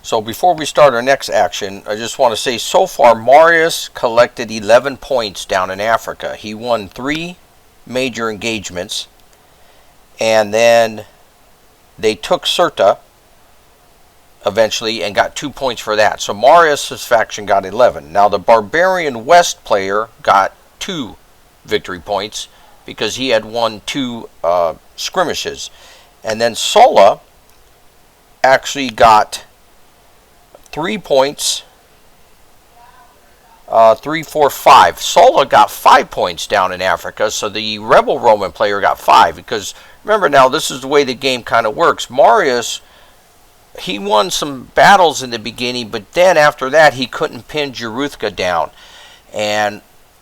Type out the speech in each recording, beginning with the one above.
So before we start our next action, I just want to say so far Marius collected 11 points down in Africa. He won 3 major engagements, and then they took Cirta eventually and got 2 points for that. So Marius' faction got 11. Now the Barbarian West player got 2 victory points because he had won 2 skirmishes. And then Sulla actually got 3 points, 3, 4, 5. Sulla got 5 points down in Africa, so the rebel Roman player got 5. Because remember now, this is the way the game kind of works. Marius, he won some battles in the beginning, but then after that he couldn't pin Jeruthka down. And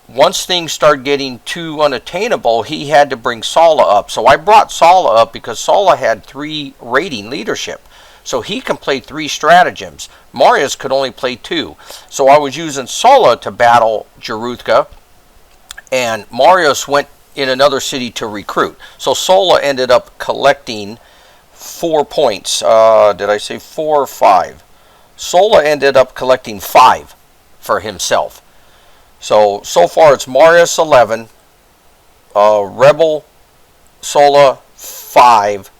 once things started getting too unattainable, he had to bring Sulla up. So I brought Sulla up because Sulla had 3 raiding leadership. So he can play 3 stratagems. Marius could only play 2. So I was using Sulla to battle Jeruthka, and Marius went in another city to recruit. So Sulla ended up collecting 4 points. Did I say 4 or 5? Sulla ended up collecting 5 for himself. So far it's Marius 11, Rebel Sulla 5,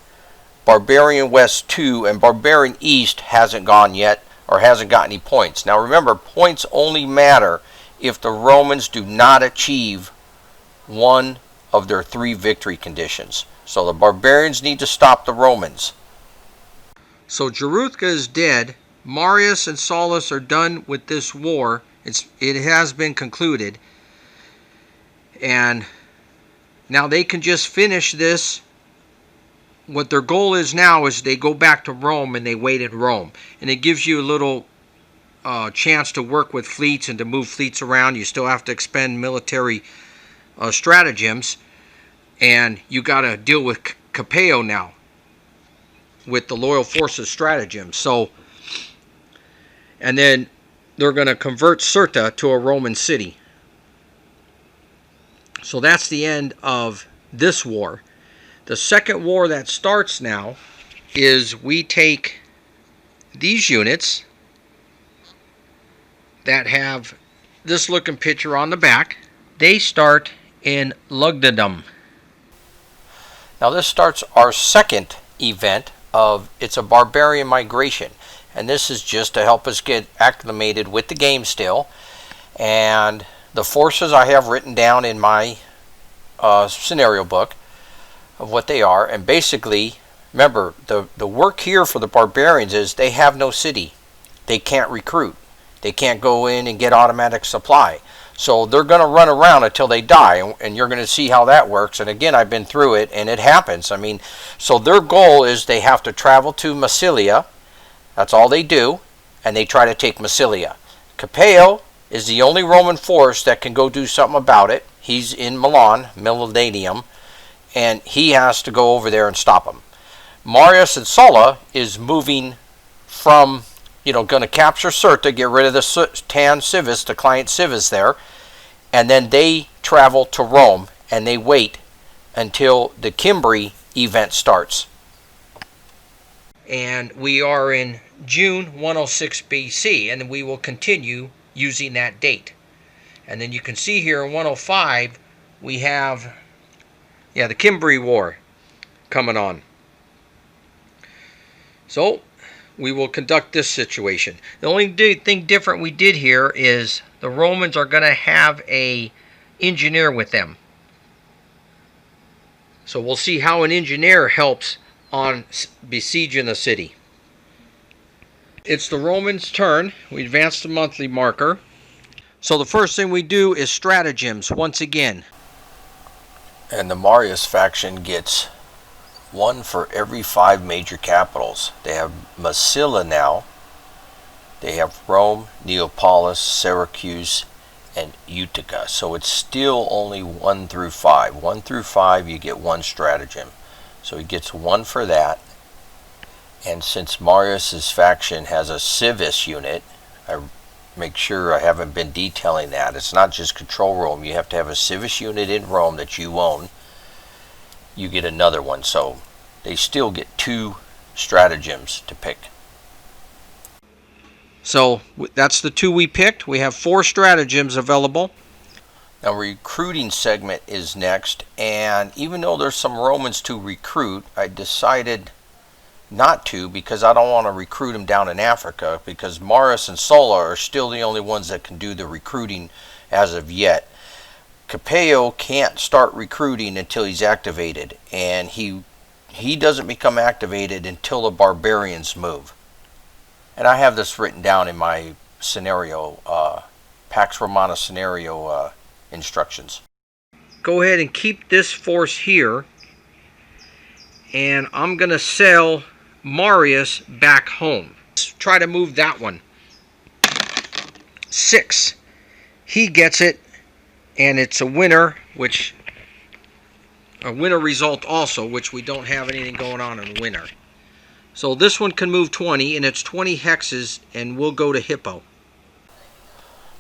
Barbarian West 2, and Barbarian East hasn't gone yet, or hasn't got any points. Now remember, points only matter if the Romans do not achieve one of their 3 victory conditions. So the barbarians need to stop the Romans. So Jeruthka is dead. Marius and Sulla are done with this war. It has been concluded. And now they can just finish this. What their goal is now is they go back to Rome and they wait in Rome. And it gives you a little chance to work with fleets and to move fleets around. You still have to expend military stratagems. And you got to deal with Capeo now with the loyal forces stratagem. So, and then they're going to convert Cirta to a Roman city. So that's the end of this war. The second war that starts now is we take these units that have this looking picture on the back. They start in Lugdunum. Now this starts our second event of it's a barbarian migration, and this is just to help us get acclimated with the game still. And the forces I have written down in my scenario book of what they are. And basically, remember, the work here for the barbarians is they have no city. They can't recruit. They can't go in and get automatic supply. So they're going to run around until they die, and you're going to see how that works. And again, I've been through it, and it happens. I mean, so their goal is they have to travel to Massilia. That's all they do, and they try to take Massilia. Capeo is the only Roman force that can go do something about it. He's in Milan, Millennium, and he has to go over there and stop them. Marius and Sulla is moving from, going to capture Cirta, get rid of the Tan Civis, the client Civis there, and then they travel to Rome, and they wait until the Cimbri event starts. And we are in June 106 BC, and we will continue using that date. And then you can see here in 105, we have, the Cimbri War coming on. So we will conduct this situation. The only thing different we did here is the Romans are going to have a engineer with them. So we'll see how an engineer helps on besieging the city. It's the Romans' turn. We advance the monthly marker. So the first thing we do is stratagems once again. And the Marius faction gets 1 for every 5 major capitals. They have Massilia now. They have Rome, Neapolis, Syracuse, and Utica. So it's still only 1 through 5. 1 through 5 you get 1 stratagem. So he gets 1 for that. And since Marius's faction has a civis unit, I make sure I haven't been detailing that. It's not just control Rome. You have to have a civis unit in Rome that you own. You get another one. So they still get 2 stratagems to pick. So that's the two we picked. We have 4 stratagems available. Now, recruiting segment is next, and even though there's some Romans to recruit, I decided not to because I don't want to recruit them down in Africa because Marius and Sulla are still the only ones that can do the recruiting as of yet. Capello can't start recruiting until he's activated, and he doesn't become activated until the barbarians move. And I have this written down in my scenario, Pax Romana scenario instructions. Go ahead and keep this force here, and I'm going to sell Marius back home. Let's try to move that one. 6. He gets it, and it's a winner, which a winner result also, which we don't have anything going on in winner. So this one can move 20, and it's 20 hexes, and we'll go to Hippo.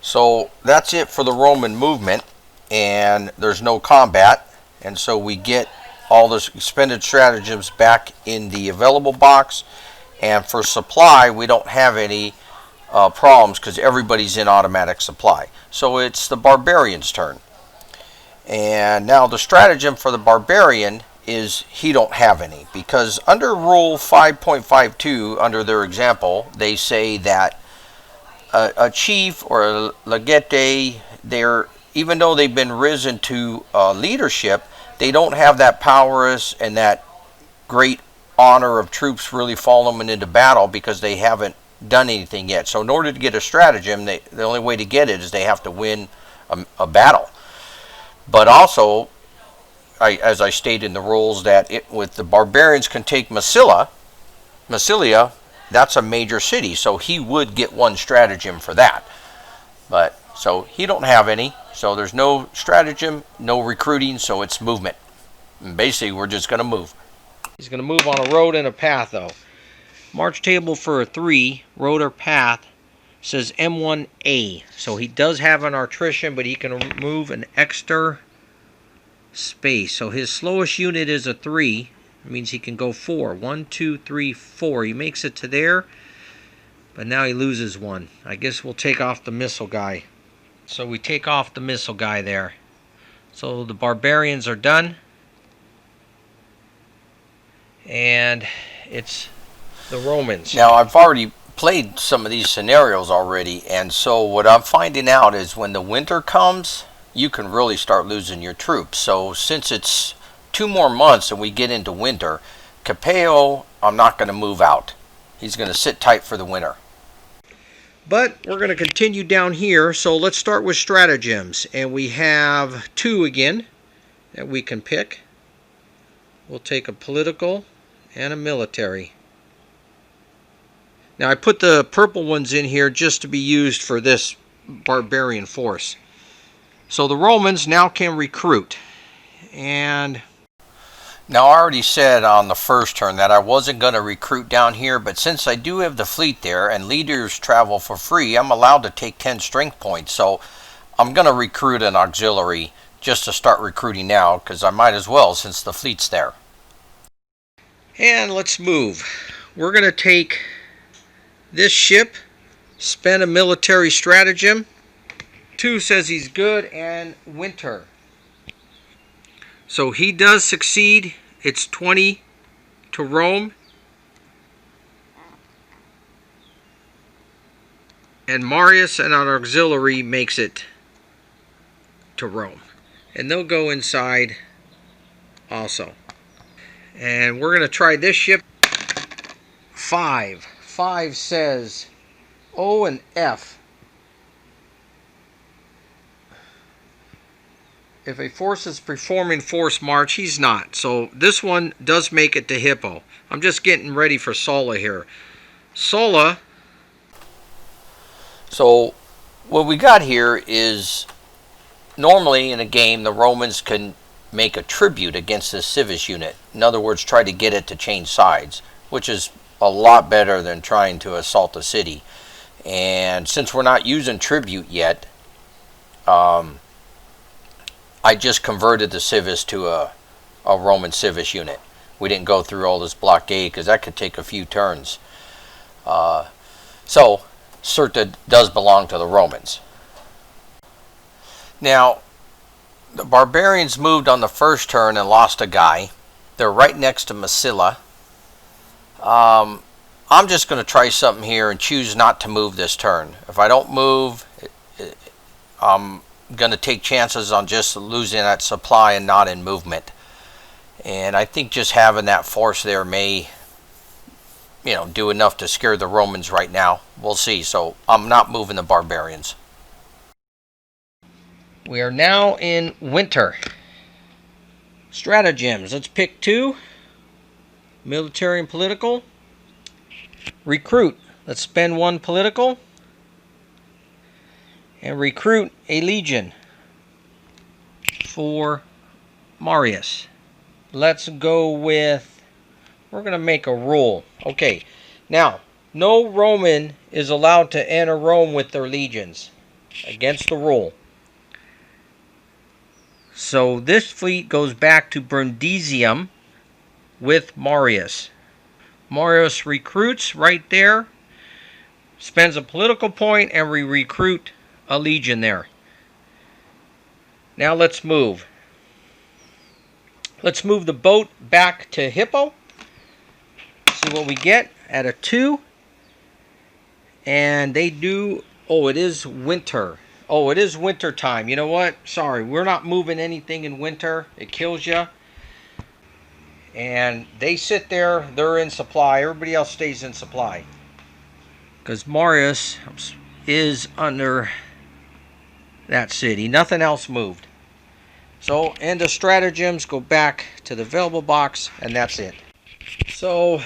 So that's it for the Roman movement, and there's no combat, and so we get all the expended stratagems back in the available box, and for supply we don't have any problems because everybody's in automatic supply. So it's the barbarian's turn, and now the stratagem for the barbarian is he don't have any, because under rule 5.52, under their example, they say that a chief or a legate, even though they've been risen to leadership, they don't have that prowess and that great honor of troops really following into battle because they haven't done anything yet. So in order to get a stratagem, the only way to get it is they have to win a battle. But also, as I stated in the rules, that with the barbarians can take Massilia, that's a major city, so he would get one stratagem for that. But so he don't have any, so there's no stratagem, no recruiting, so it's movement. And basically, we're just going to move. He's going to move on a road and a path, though. March table for a 3, road or path, says M1A. So he does have an artrition, but he can remove an extra space. So his slowest unit is a 3. It means he can go 4. 1, 2, 3, 4. He makes it to there, but now he loses one. I guess we'll take off the missile guy. So we take off the missile guy there. So the barbarians are done. And it's the Romans. Now, I've already played some of these scenarios already, and so what I'm finding out is when the winter comes, you can really start losing your troops. So since it's 2 more months and we get into winter, Capello, I'm not going to move out. He's going to sit tight for the winter. But we're going to continue down here, so let's start with stratagems. And we have 2 again that we can pick. We'll take a political and a military. Now I put the purple ones in here just to be used for this barbarian force. So the Romans now can recruit. And now, I already said on the first turn that I wasn't going to recruit down here, but since I do have the fleet there and leaders travel for free, I'm allowed to take 10 strength points. So I'm going to recruit an auxiliary just to start recruiting now, because I might as well since the fleet's there. And let's move. We're going to take this ship, spend a military stratagem. 2 says he's good, and winter. So he does succeed. It's 20 to Rome. And Marius and our auxiliary makes it to Rome. And they'll go inside also. And we're going to try this ship. 5. 5 says O and F. If a force is performing force march, he's not. So this one does make it to Hippo. I'm just getting ready for Sulla here. Sulla. So what we got here is normally in a game the Romans can make a tribute against this civis unit. In other words, try to get it to change sides, which is a lot better than trying to assault a city. And since we're not using tribute yet, I just converted the civis to a Roman civis unit. We didn't go through all this blockade because that could take a few turns. So Cirta does belong to the Romans. Now, the barbarians moved on the first turn and lost a guy. They're right next to Massilia. I'm just going to try something here and choose not to move this turn. If I don't move, I'm going to take chances on just losing that supply and not in movement. And I think just having that force there may, do enough to scare the Romans right now. We'll see. So I'm not moving the barbarians. We are now in winter. Stratagems. Let's pick 2. Military and political. Recruit. Let's spend 1 political. And recruit a legion for Marius. Let's go with, we're going to make a rule. Okay, now, no Roman is allowed to enter Rome with their legions. Against the rule. So this fleet goes back to Brundisium with Marius. Marius recruits right there, spends a political point, and we recruit a legion there. Now let's move. Let's move the boat back to Hippo. See what we get at a 2. And they do, it is winter. It is winter time. You know what? Sorry, we're not moving anything in winter. It kills you. And they sit there. They're in supply. Everybody else stays in supply. Because Marius is under that city. Nothing else moved. So, end of stratagems. Go back to the available box. And that's it. So,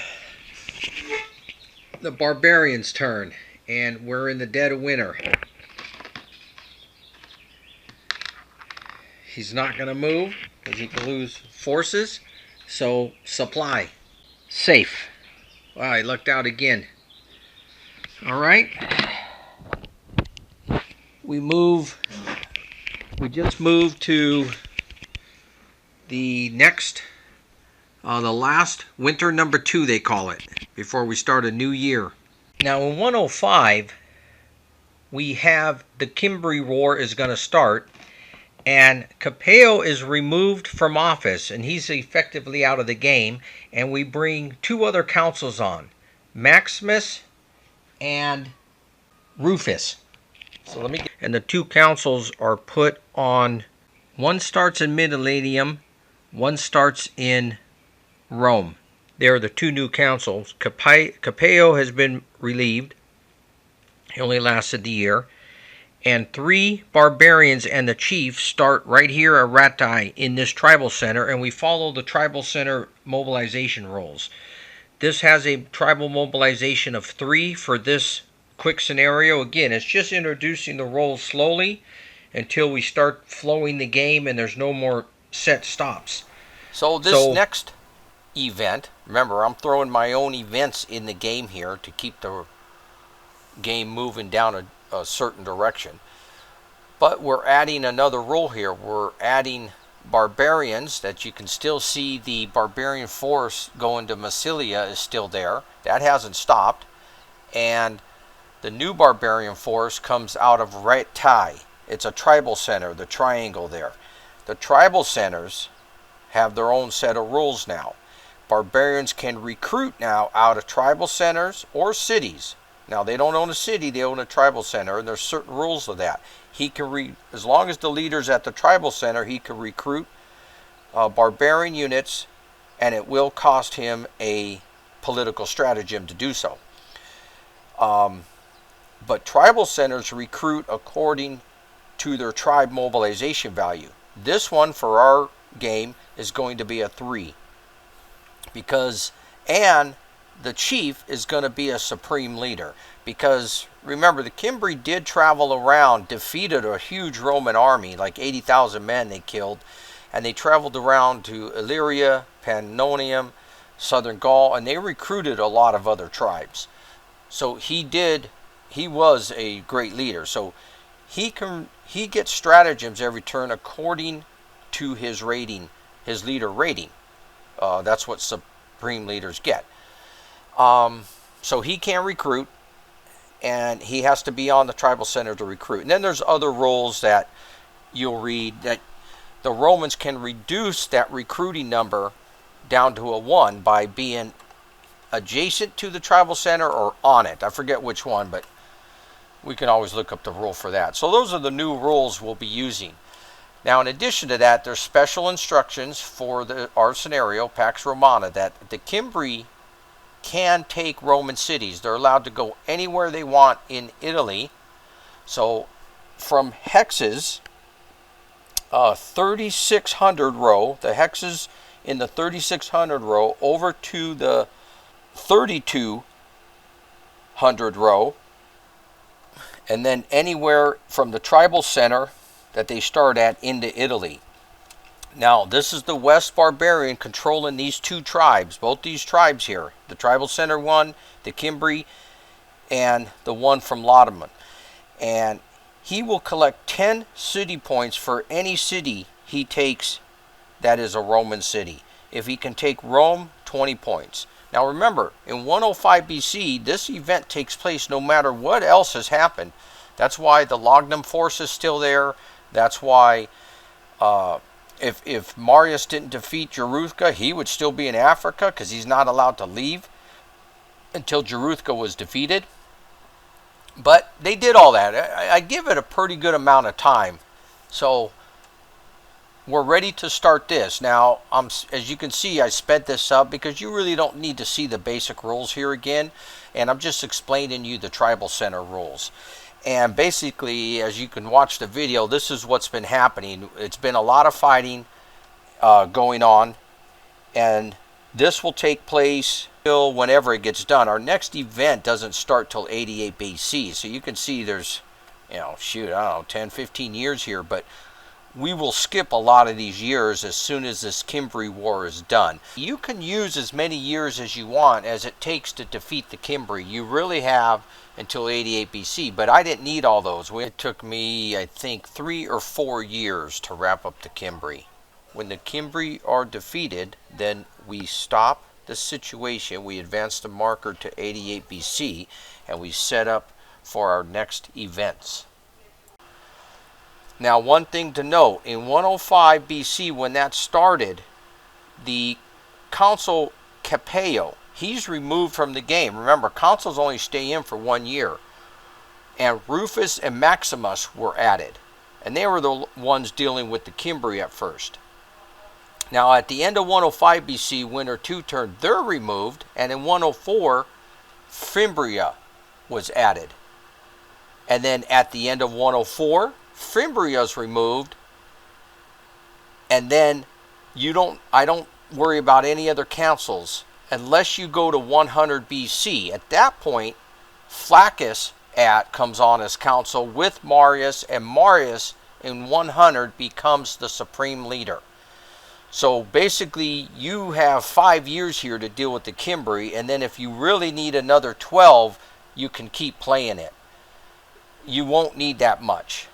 the barbarians' turn. And we're in the dead of winter. He's not going to move because he can lose forces. So, supply. Safe. Wow, I lucked out again. Alright. We just moved to the next, the last winter number 2 they call it, before we start a new year. Now in 105, we have the Cimbri War is going to start. And Capeo is removed from office, and he's effectively out of the game. And we bring 2 other consuls on, Maximus and Rufus. So and the 2 consuls are put on. One starts in Mityleneum, one starts in Rome. They're the 2 new consuls. Capeo has been relieved. He only lasted the year. And 3 barbarians and the chief start right here at Ratai in this tribal center, and we follow the tribal center mobilization rules. This has a tribal mobilization of 3 for this quick scenario. Again, it's just introducing the roles slowly until we start flowing the game and there's no more set stops. So this next event, remember I'm throwing my own events in the game here to keep the game moving down a certain direction. But we're adding another rule here. We're adding barbarians, that you can still see the barbarian force going to Massilia is still there. That hasn't stopped. And the new barbarian force comes out of Ratai. It's a tribal center, the triangle there. The tribal centers have their own set of rules now. Barbarians can recruit now out of tribal centers or cities. Now, they don't own a city, they own a tribal center, and there's certain rules of that. He can, as long as the leader's at the tribal center, he can recruit barbarian units, and it will cost him a political stratagem to do so. But tribal centers recruit according to their tribe mobilization value. This one, for our game, is going to be a 3. Because, and the chief is going to be a supreme leader, because remember, the Cimbri did travel around, defeated a huge Roman army, like 80,000 men they killed, and they traveled around to Illyria, Pannonium, southern Gaul, and they recruited a lot of other tribes. So he was a great leader. So he gets stratagems every turn according to his rating, his leader rating. That's what supreme leaders get. So he can recruit, and he has to be on the tribal center to recruit. And then there's other rules that you'll read that the Romans can reduce that recruiting number down to a 1 by being adjacent to the tribal center or on it. I forget which one, but we can always look up the rule for that. So those are the new rules we'll be using. Now, in addition to that, there's special instructions for our scenario, Pax Romana, that the Cimbri can take Roman cities. They're allowed to go anywhere they want in Italy. So from hexes, 3600 row, the hexes in the 3600 row over to the 3200 row, and then anywhere from the tribal center that they start at into Italy. Now, this is the West Barbarian controlling these two tribes, both these tribes here, the tribal center one, the Cimbri, and the one from Latium. And he will collect 10 city points for any city he takes that is a Roman city. If he can take Rome, 20 points. Now remember, in 105 BC, this event takes place no matter what else has happened. That's why the Lognum force is still there. That's why if Marius didn't defeat Jeruthka, he would still be in Africa because he's not allowed to leave until Jeruthka was defeated. But they did all that. I give it a pretty good amount of time. So we're ready to start this. Now, as you can see, I sped this up because you really don't need to see the basic rules here again. And I'm just explaining you the tribal center rules. And basically, as you can watch the video, this is what's been happening. It's been a lot of fighting going on. And this will take place till whenever it gets done. Our next event doesn't start till 88 BC. So you can see there's, I don't know, 10, 15 years here. But we will skip a lot of these years as soon as this Cimbri War is done. You can use as many years as you want as it takes to defeat the Cimbri. You really have until 88 BC, but I didn't need all those. It took me, I think, 3 or 4 years to wrap up the Cimbri. When the Cimbri are defeated, then we stop the situation. We advance the marker to 88 BC, and we set up for our next events. Now, one thing to note, in 105 BC, when that started, the consul Capeo, he's removed from the game. Remember, consuls only stay in for 1 year. And Rufus and Maximus were added. And they were the ones dealing with the Cimbri at first. Now, at the end of 105 BC, Winter 2 turned, they're removed. And in 104, Fimbria was added. And then at the end of 104, Fimbria's removed, and then I don't worry about any other councils unless you go to 100 BC. At that point, Flaccus comes on as council with Marius, and Marius in 100 becomes the supreme leader. So basically, you have 5 years here to deal with the Cimbri, and then if you really need another 12, you can keep playing it. You won't need that much.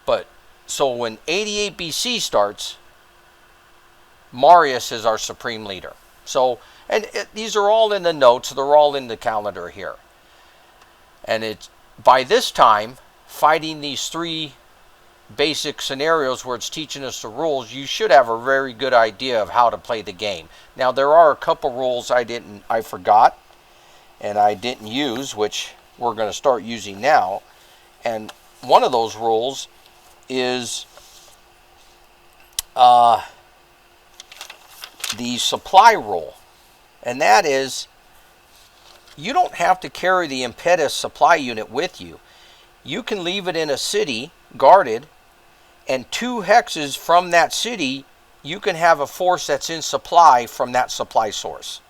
But so when 88 BC starts, Marius is our supreme leader. So, and these are all in the notes. They're all in the calendar here. And it's by this time, fighting these 3 basic scenarios where it's teaching us the rules, you should have a very good idea of how to play the game. Now, there are a couple rules I forgot and I didn't use, which we're going to start using now. And one of those rules is the supply rule, and that is you don't have to carry the impetus supply unit with you. You can leave it in a city guarded, and 2 hexes from that city you can have a force that's in supply from that supply source.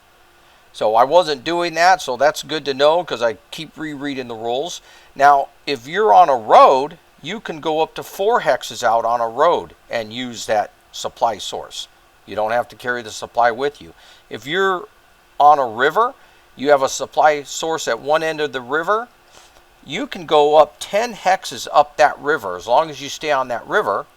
So I wasn't doing that, so that's good to know because I keep rereading the rules. Now, if you're on a road, you can go up to 4 hexes out on a road and use that supply source. You don't have to carry the supply with you. If you're on a river, you have a supply source at one end of the river, you can go up 10 hexes up that river as long as you stay on that river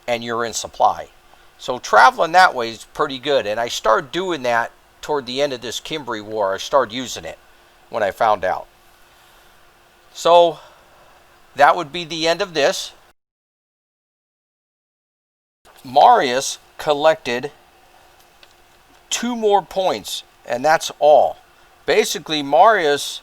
and you're in supply. So traveling that way is pretty good. And I started doing that toward the end of this Cimbri War. I started using it when I found out. So that would be the end of this. Marius collected 2 more points, and that's all. Basically, Marius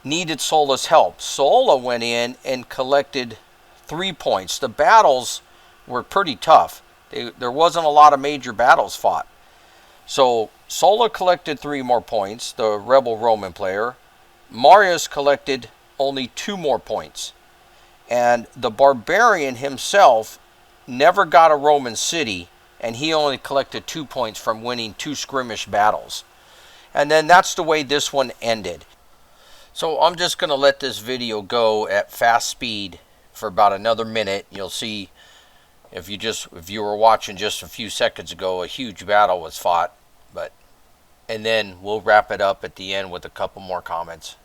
needed Sola's help. Sola went in and collected 3 points. The battles were pretty tough. There wasn't a lot of major battles fought. So Sola collected 3 more points, the rebel Roman player. Marius collected only 2 more points. And the barbarian himself never got a Roman city, and he only collected 2 points from winning 2 skirmish battles. And then that's the way this one ended. So I'm just going to let this video go at fast speed for about another minute. You'll see, if you were watching just a few seconds ago, a huge battle was fought. And then we'll wrap it up at the end with a couple more comments.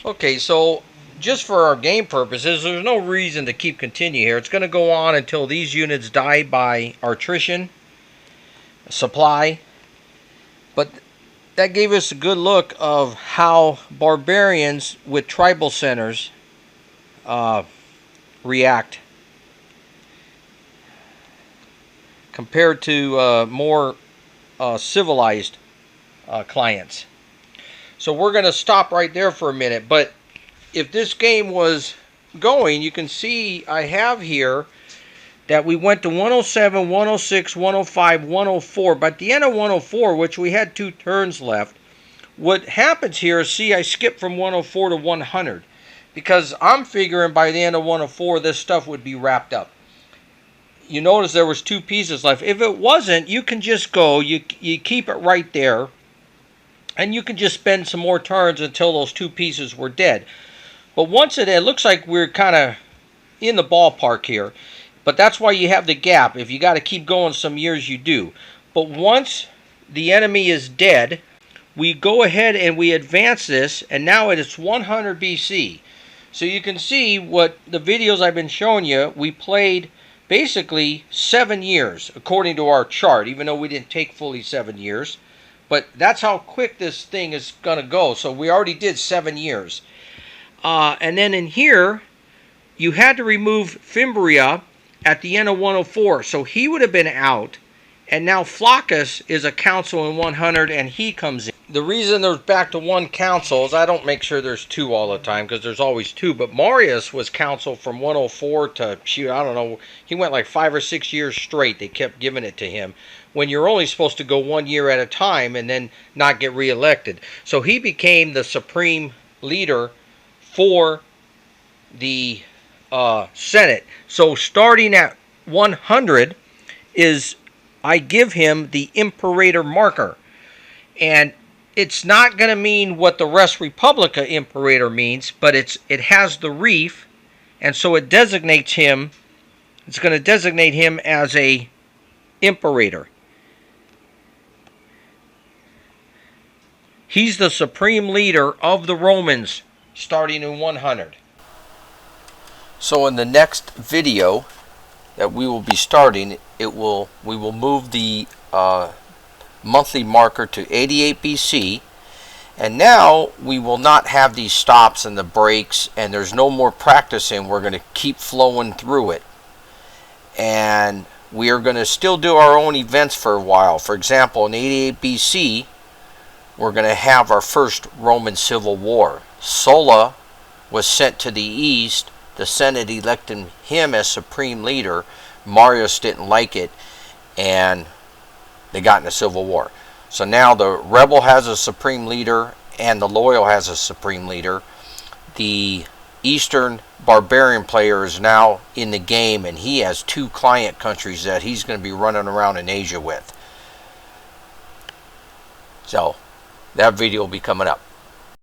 Okay, so just for our game purposes, there's no reason to keep continue here. It's going to go on until these units die by attrition, supply. But that gave us a good look of how barbarians with tribal centers react compared to more civilized clients. So we're going to stop right there for a minute. But if this game was going, you can see I have here that we went to 107, 106, 105, 104. But at the end of 104, which we had 2 turns left, what happens here is, see, I skipped from 104 to 100. Because I'm figuring by the end of 104, this stuff would be wrapped up. You notice there was 2 pieces left. If it wasn't, you can just go, you keep it right there. And you can just spend some more turns until those 2 pieces were dead. But once it looks like we're kind of in the ballpark here. But that's why you have the gap. If you got to keep going some years, you do. But once the enemy is dead, we go ahead and we advance this. And now it is 100 BC. So you can see what the videos I've been showing you, we played basically 7 years according to our chart. Even though we didn't take fully 7 years. But that's how quick this thing is going to go. So we already did 7 years. And then in here, you had to remove Fimbria at the end of 104, so he would have been out. And now Flaccus is a council in 100, and he comes in. The reason there's back to one council is I don't make sure there's two all the time, because there's always two. But Marius was council from 104 to, shoot, I don't know, he went like 5 or 6 years straight. They kept giving it to him, when you're only supposed to go 1 year at a time and then not get reelected. So he became the supreme leader for the Senate. So starting at 100 is, I give him the Imperator marker. And it's not going to mean what the Res Republica Imperator means, but it has the reef, and so it designates him, it's going to designate him as a Imperator. He's the supreme leader of the Romans starting in 100. So in the next video that we will be starting, we will move the monthly marker to 88 BC, and now we will not have these stops and the breaks, and there's no more practicing. We're going to keep flowing through it, and we are going to still do our own events for a while. For example, in 88 BC, we're going to have our first Roman Civil War. Sulla was sent to the east. The Senate elected him as supreme leader. Marius didn't like it, and they got in a civil war. So now the rebel has a supreme leader, and the loyal has a supreme leader. The Eastern barbarian player is now in the game, and he has 2 client countries that he's going to be running around in Asia with. So that video will be coming up.